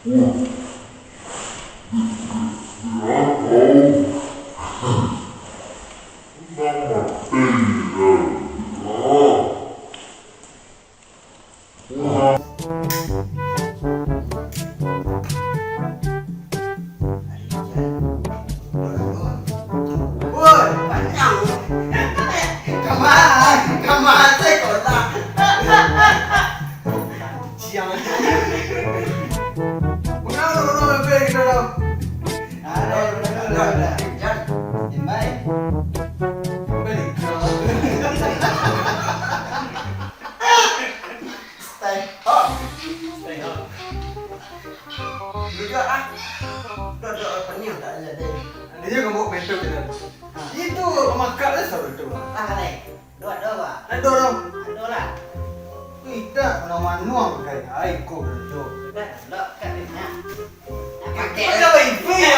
Dia ngomong mentor kan. Itu makan seru itu. Dua Pak. Ada dong. Ada lah. Tidak menawan kayak aiko bro. Udah, lo katanya. Pakai wifi ya.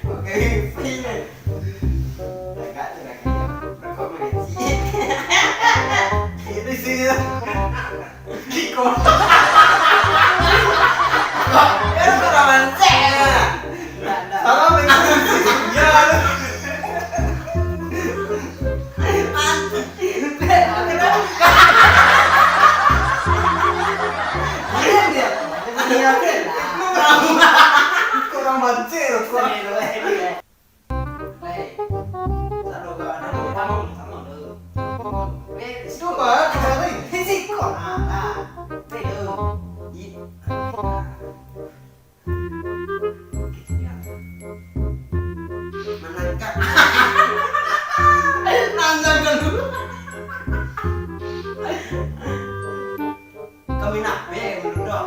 Pakai wifi. Enggak tuh kayaknya. Rekomendasi. Ini sih. Kiko. Kan kerawan saya. Salah begitu. Ya. Kurang mancing kurang. Coba kemarin. Nanggang dulu. Kami nak duduk.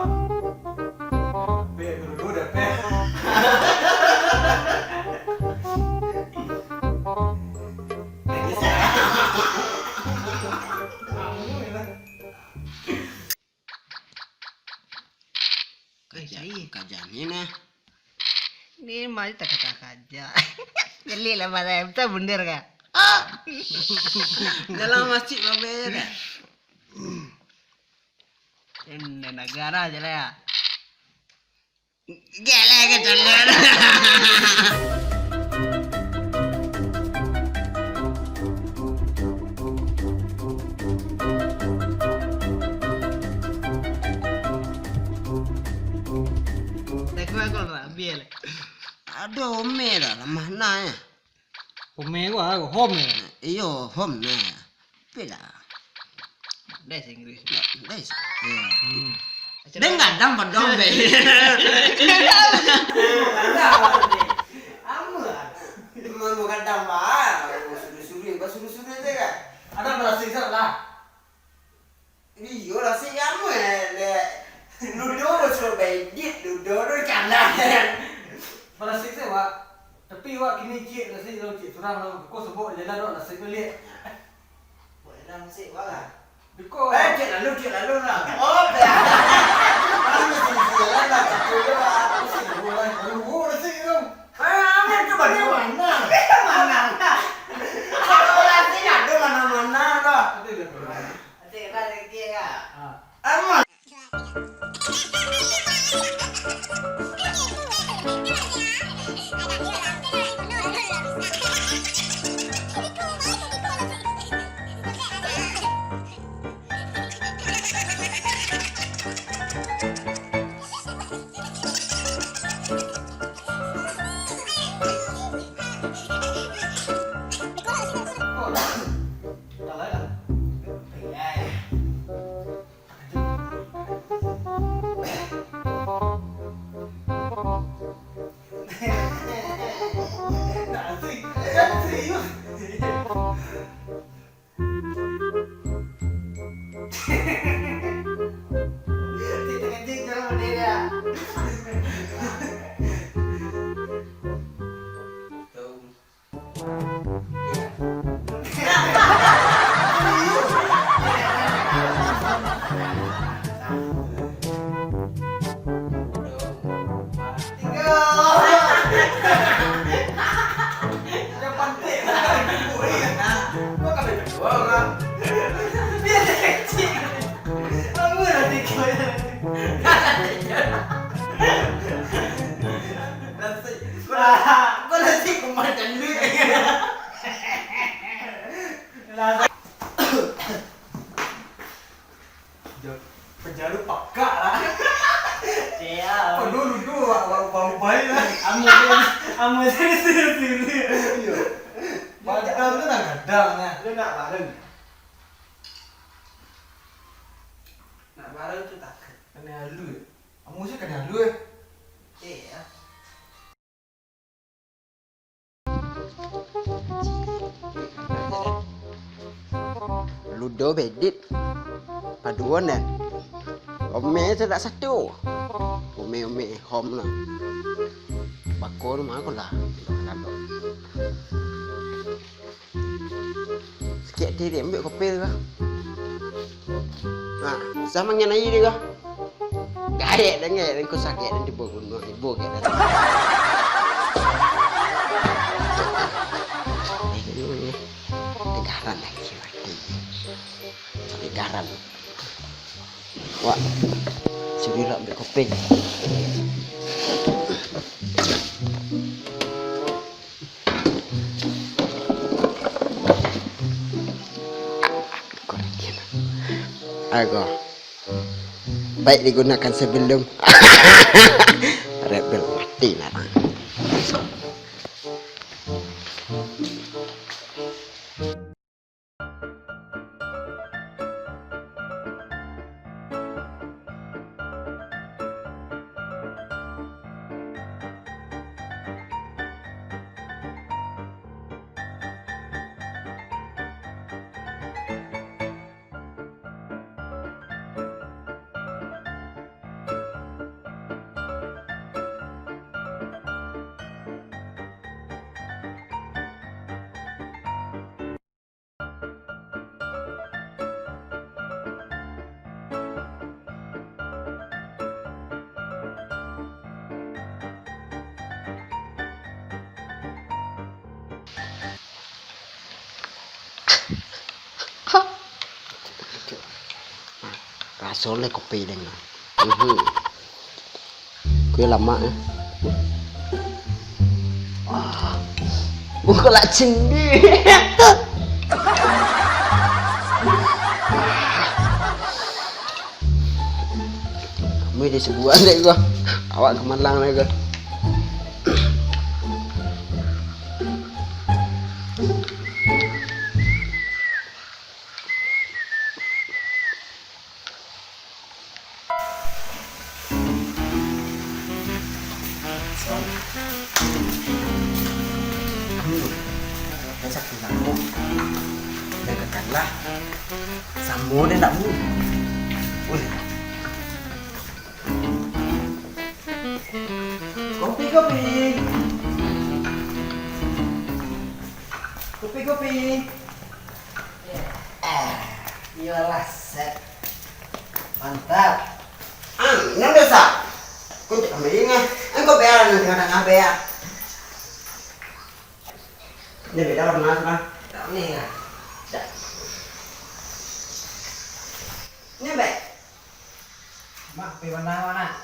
Dulu dah pe. Kajannya nah. Ini masih tak kata aja. Geli lah pada itu bener kan? Dalam masjid berbeda. Ini negara aja lah ya. Gila kecolongan. Biar. Aduh, merah mana ya? Home gua home. Iyo, home na. Pila. Des Inggris. Des. Dengan dam padong be. Bukan dam bah. Suri-suri deh kan. Ada berasing lah. Iyo lah sih kamu ya. Duduk suruh bedit, duduk kanan. Berasing sih Pak. Tapi Wak kini cik rasik lo cik surang lo. Kau sebut jalan lo rasik lo lihat. Boleh dah musik Wak lah. Biko. Cik lalu lah. Oh, dah. Mana sih jalan lah. Cik lah. Rasik lo lah. Lu rasik lo. Mana tu mana? Mana? Kalau rasik ada mana-mana dah. Ada dia tu. Cik lah dia kan. Amat. Nasi. Kau nasi kemakan duit. Penjara pakak lah. Kau dulu bau baik lah. Amu sini. Padahal tu nak kadang lah. Lu nak bareng? Nak bareng tu tak? Kena halu. Kamu sih kena halu. Ya. Ludo bedit paduan dan ome tu tak satu ome hom lah bakor mah aku lah sikit dia ambil kopi tu kah sama dengan air dia kah gayet dengan aku sakit dan dibuang ke dah negaran lagi garam. Wah, suri nak ambil kopi. Agak baik digunakan sebelum rebel mati narang. Rasul le kopi dengan. Kue lama eh. Bukan lah cendi. Kamu di sebuah deh gua. Awak ke Malang deh gua. Samu, dengarkanlah. Samu dan takmu. Kopi. Iyalah set. Mantap. Nang desa. Kau tak main ngah. Engkau bayar nanti kadang bayar. Ini beda warna kan? Tak ni kan? Tak. Ini baik. Mak, pergi mana?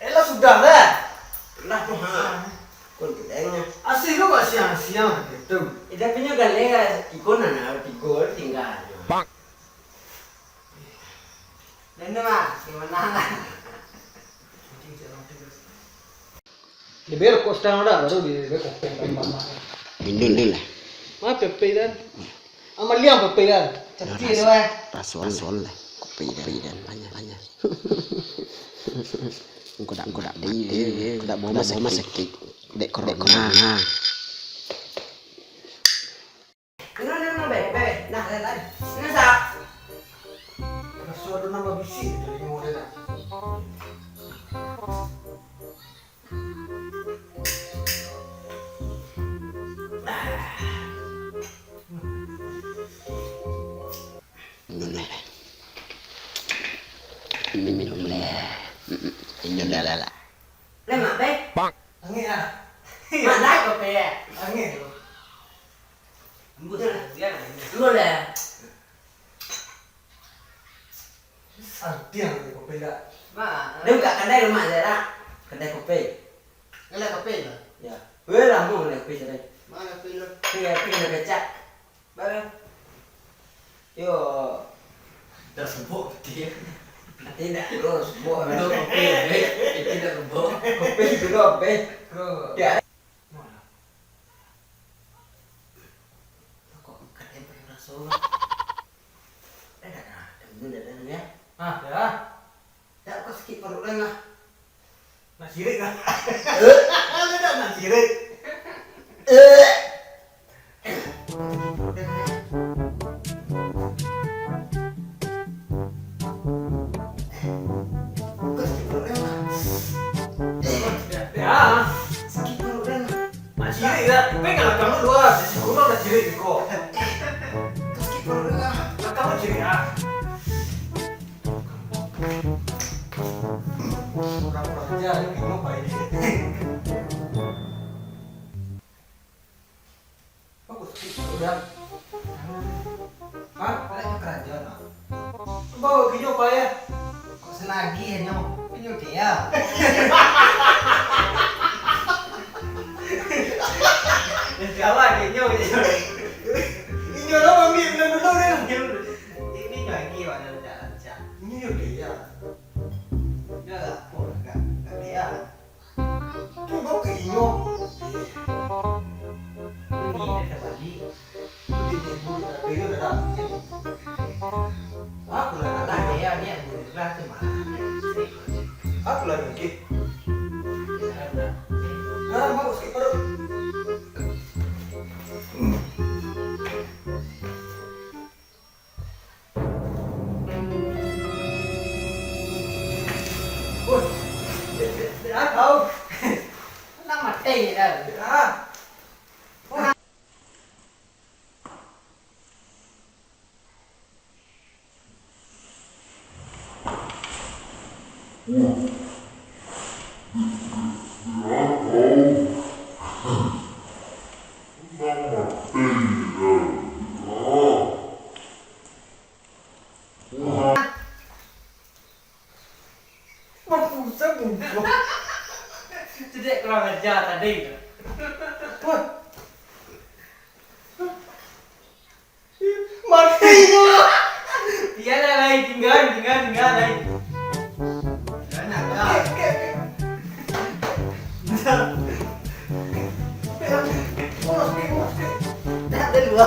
Elah sudah dah. Lah tu ha. Kau tidaknya. Asyik kau buat siang-siang gitu. Ida punya galega ikon na tikol tinggal. Dan tu mak, pergi mana? Di bel kau sekarang ada, baru di bel kau pengen mana? Indul lah. Mana pepe dan? Amal liang pepe dan. Cepat tu eh. Rasul lah. Kopi dan banyak. Engkau tak dia. Tak bawa sakit. Dek korek. Nah. Nah, baik. Nah, lain. Nah, sah. Suara nama bisi dari model nak. Minum lah. Minum lah. Lemak baik. Angin ah. Mana kopi eh? Angin. Embut dia. Dulu lah. Artiang ni kopi dah. Mak. Dia buka kedai rumah saya lah. Kedai kopi. Ngelak kopi lah. Ya. Weh lama nak kopi saya. Mana kopi lu? Kopi nak becak. Barang. Yo. Dah sebut dia. Tidak terus buat Duduk kopi, tidak sebut. kopi dulu kopi. Ya. Mana? Kok kedai pakai rasul. Dah. Dah ya. Ah, dah. Tak kau sikit perut lah. Nak sirik kan? Ada dah nak sirik. Kau sikit perut lah. Ya. Sikit perut lah. Nak sirik dah. Tapi kalau kamu dua, si kuno dah sirik kau. Kau sikit perut lah. Kalau kamu sirik ah. Kurang-kurang aja, ni kino baik ni. Bagus sikit sudah. Ah, Ngelak kerajaan lah. bawa kino baik. Kok selagi hanya punya dia. Kawan kino je. Kino lah mami belum dulu dia. Ini lagi ada jalan-jalan. Ini dia. Dia tak pun enggak dia. Tu bawa ke kino. Ini dia balik. Dia bulu dia dah. Aku lah nak Lah tanya. dia bergerak ke mana? Aku lah ni. Nah, bagus sikit perut. Oi. Dah tahu. Lama teh dah. Ah. Mampu sebut. Sedek kurang ajar tadi. Wah. Mati tu. Biarlah lain tinggal lain. Jangan nak. Dah ada dua.